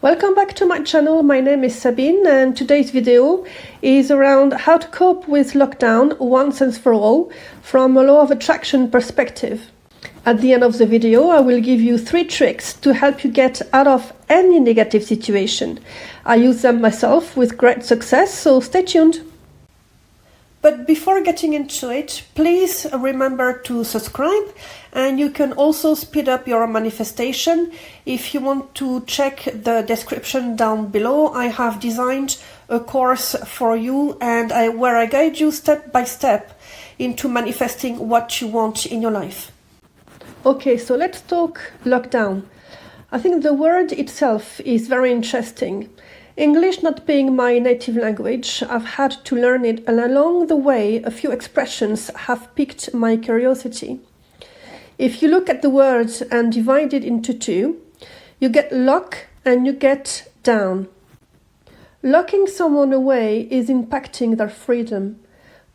Welcome back to my channel. My name is Sabine and today's video is around how to cope with lockdown once and for all from a law of attraction perspective. At the end of the video, I will give you 3 tricks to help you get out of any negative situation. I use them myself with great success, so stay tuned. But before getting into it, please remember to subscribe, and you can also speed up your manifestation. If you want to check the description down below, I have designed a course for you where I guide you step by step into manifesting what you want in your life. Okay, so let's talk lockdown. I think the word itself is very interesting. English not being my native language, I've had to learn it, and along the way a few expressions have piqued my curiosity. If you look at the word and divide it into 2, you get lock and you get down. Locking someone away is impacting their freedom.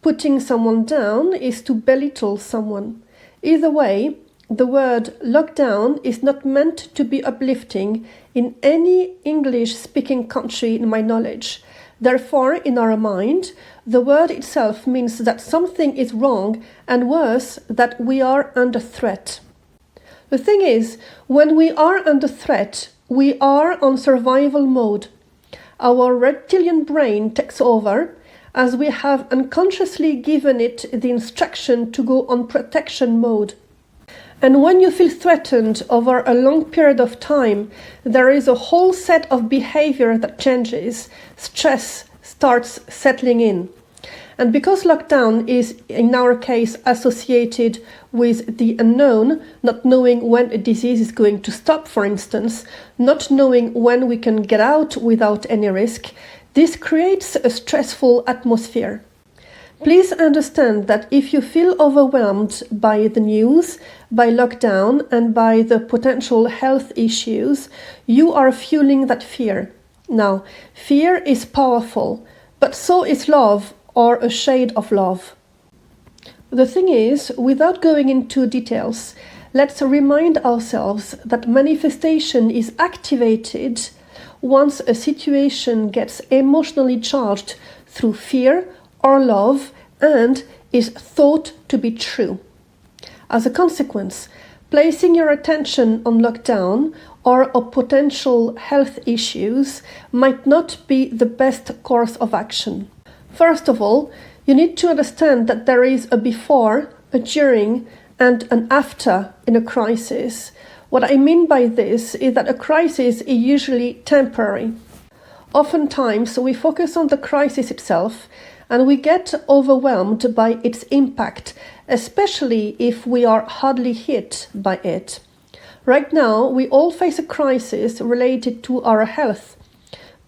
Putting someone down is to belittle someone. Either way, the word lockdown is not meant to be uplifting in any English-speaking country in my knowledge. Therefore, in our mind, the word itself means that something is wrong, and worse, that we are under threat. The thing is, when we are under threat, we are on survival mode. Our reptilian brain takes over, as we have unconsciously given it the instruction to go on protection mode. And when you feel threatened over a long period of time, there is a whole set of behavior that changes. Stress starts settling in. And because lockdown is, in our case, associated with the unknown, not knowing when a disease is going to stop, for instance, not knowing when we can get out without any risk, this creates a stressful atmosphere. Please understand that if you feel overwhelmed by the news, by lockdown, and by the potential health issues, you are fueling that fear. Now, fear is powerful, but so is love, or a shade of love. The thing is, without going into details, let's remind ourselves that manifestation is activated once a situation gets emotionally charged through fear or love and is thought to be true. As a consequence, placing your attention on lockdown or on potential health issues might not be the best course of action. First of all, you need to understand that there is a before, a during, and an after in a crisis. What I mean by this is that a crisis is usually temporary. Oftentimes, we focus on the crisis itself and we get overwhelmed by its impact, especially if we are hardly hit by it. Right now, we all face a crisis related to our health,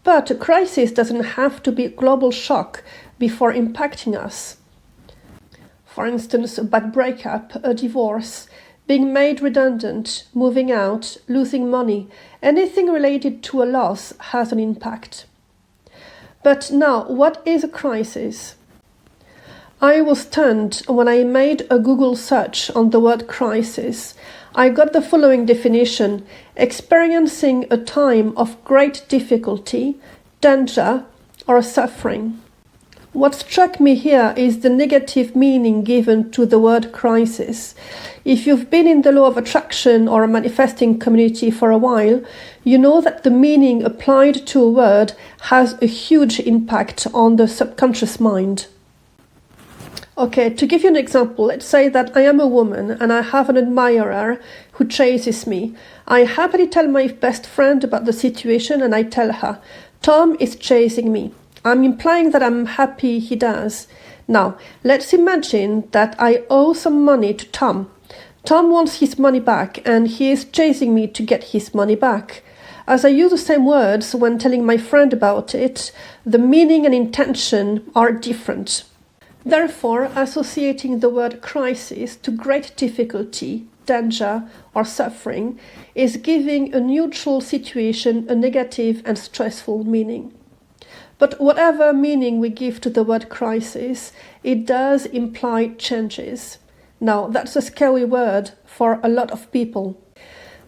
but a crisis doesn't have to be a global shock before impacting us. For instance, a bad breakup, a divorce, being made redundant, moving out, losing money, anything related to a loss has an impact. But now, what is a crisis? I was stunned when I made a Google search on the word crisis. I got the following definition: experiencing a time of great difficulty, danger, or suffering. What struck me here is the negative meaning given to the word crisis. If you've been in the law of attraction or a manifesting community for a while, you know that the meaning applied to a word has a huge impact on the subconscious mind. Okay, to give you an example, let's say that I am a woman and I have an admirer who chases me. I happily tell my best friend about the situation and I tell her, Tom is chasing me. I'm implying that I'm happy he does. Now, let's imagine that I owe some money to Tom. Tom wants his money back and he is chasing me to get his money back. As I use the same words when telling my friend about it, the meaning and intention are different. Therefore, associating the word crisis to great difficulty, danger, or suffering is giving a neutral situation a negative and stressful meaning. But whatever meaning we give to the word crisis, it does imply changes. Now, that's a scary word for a lot of people.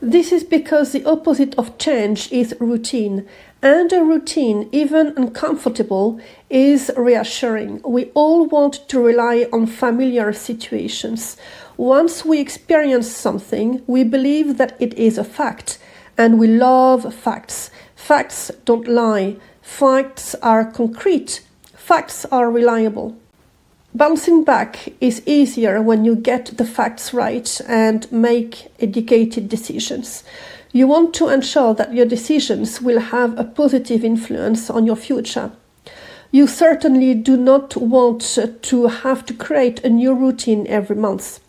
This is because the opposite of change is routine, and a routine, even uncomfortable, is reassuring. We all want to rely on familiar situations. Once we experience something, we believe that it is a fact, and we love facts. Facts don't lie. Facts are concrete. Facts are reliable. Bouncing back is easier when you get the facts right and make educated decisions. You want to ensure that your decisions will have a positive influence on your future. You certainly do not want to have to create a new routine every month.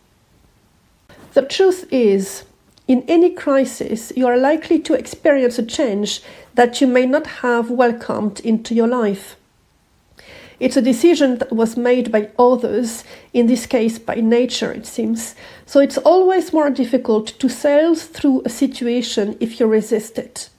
The truth is, in any crisis, you are likely to experience a change that you may not have welcomed into your life. It's a decision that was made by others, in this case by nature, it seems. So it's always more difficult to sail through a situation if you resist it.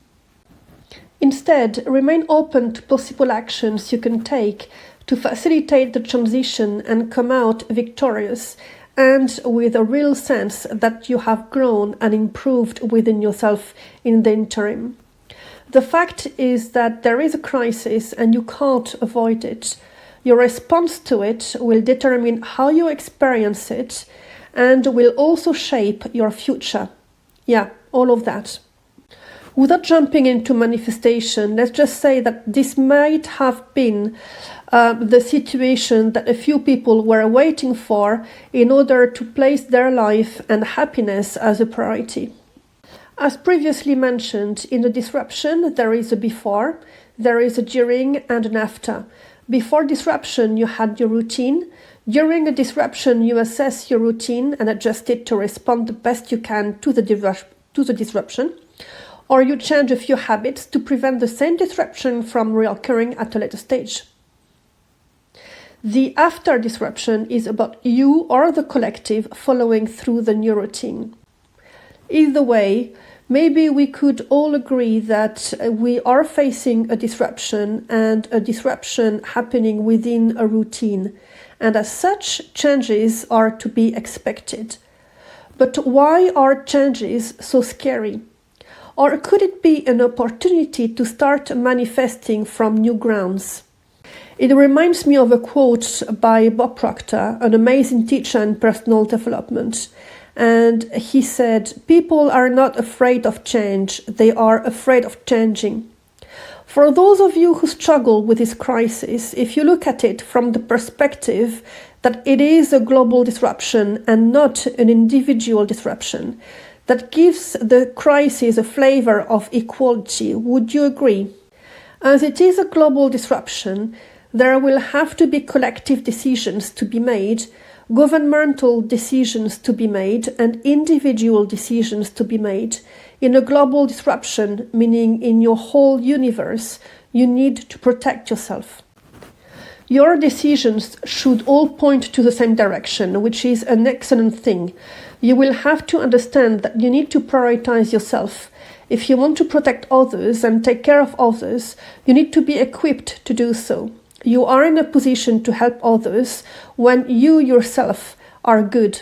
Instead, remain open to possible actions you can take to facilitate the transition and come out victorious, and with a real sense that you have grown and improved within yourself in the interim. The fact is that there is a crisis and you can't avoid it. Your response to it will determine how you experience it and will also shape your future. Yeah, all of that. Without jumping into manifestation, let's just say that this might have been the situation that a few people were waiting for in order to place their life and happiness as a priority. As previously mentioned, in the disruption, there is a before, there is a during and an after. Before disruption, you had your routine. During a disruption, you assess your routine and adjust it to respond the best you can to the disruption. Or you change a few habits to prevent the same disruption from reoccurring at a later stage. The after disruption is about you or the collective following through the new routine. Either way, maybe we could all agree that we are facing a disruption and a disruption happening within a routine, and as such, changes are to be expected. But why are changes so scary? Or could it be an opportunity to start manifesting from new grounds? It reminds me of a quote by Bob Proctor, an amazing teacher in personal development. And he said, "People are not afraid of change, they are afraid of changing." For those of you who struggle with this crisis, if you look at it from the perspective that it is a global disruption and not an individual disruption, that gives the crisis a flavor of equality, would you agree? As it is a global disruption, there will have to be collective decisions to be made, governmental decisions to be made, and individual decisions to be made. In a global disruption, meaning in your whole universe, you need to protect yourself. Your decisions should all point to the same direction, which is an excellent thing. You will have to understand that you need to prioritize yourself. If you want to protect others and take care of others, you need to be equipped to do so. You are in a position to help others when you yourself are good.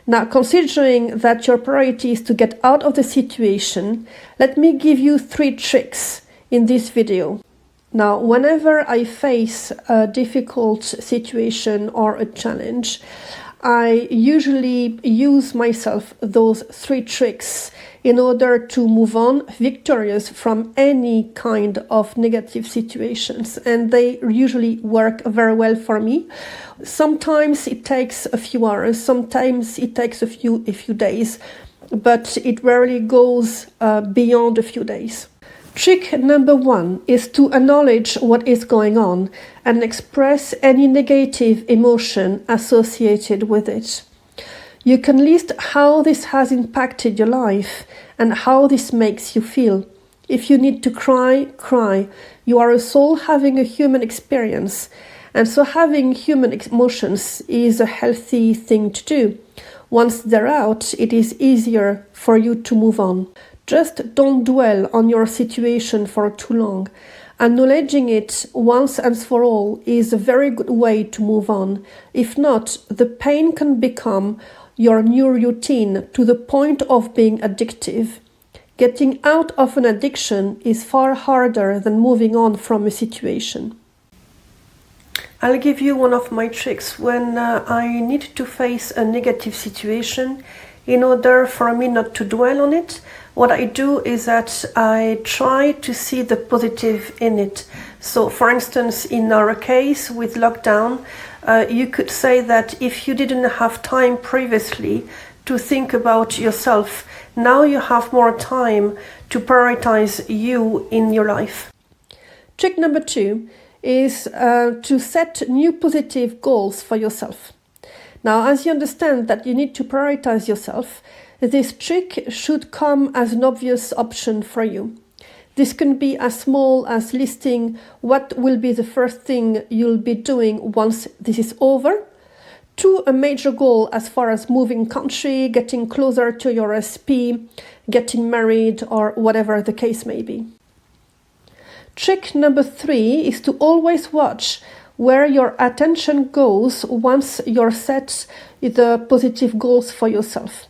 Now, considering that your priority is to get out of the situation, let me give you 3 tricks in this video. Now, whenever I face a difficult situation or a challenge, I usually use myself those 3 tricks in order to move on victorious from any kind of negative situations, and they usually work very well for me. Sometimes it takes a few hours, sometimes it takes a few days, but it rarely goes beyond a few days. Trick number 1 is to acknowledge what is going on and express any negative emotion associated with it. You can list how this has impacted your life and how this makes you feel. If you need to cry, cry. You are a soul having a human experience, and so having human emotions is a healthy thing to do. Once they're out, it is easier for you to move on. Just don't dwell on your situation for too long. Acknowledging it once and for all is a very good way to move on. If not, the pain can become your new routine to the point of being addictive, getting out of an addiction is far harder than moving on from a situation. I'll give you one of my tricks when I need to face a negative situation. In order for me not to dwell on it, what I do is that I try to see the positive in it. So, for instance, in our case with lockdown, you could say that if you didn't have time previously to think about yourself, now you have more time to prioritize you in your life. Trick number 2 is to set new positive goals for yourself. Now, as you understand that you need to prioritize yourself, this trick should come as an obvious option for you. This can be as small as listing what will be the first thing you'll be doing once this is over, to a major goal as far as moving country, getting closer to your SP, getting married, or whatever the case may be. Trick number 3 is to always watch where your attention goes once you're set the positive goals for yourself.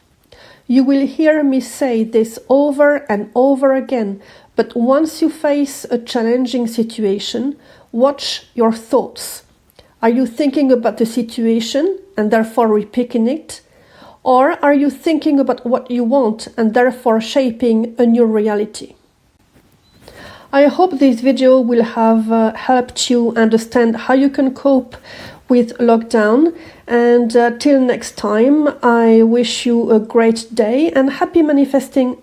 You will hear me say this over and over again, but once you face a challenging situation, watch your thoughts. Are you thinking about the situation and therefore repeating it? Or are you thinking about what you want and therefore shaping a new reality? I hope this video will have helped you understand how you can cope with lockdown, and till next time, I wish you a great day and happy manifesting.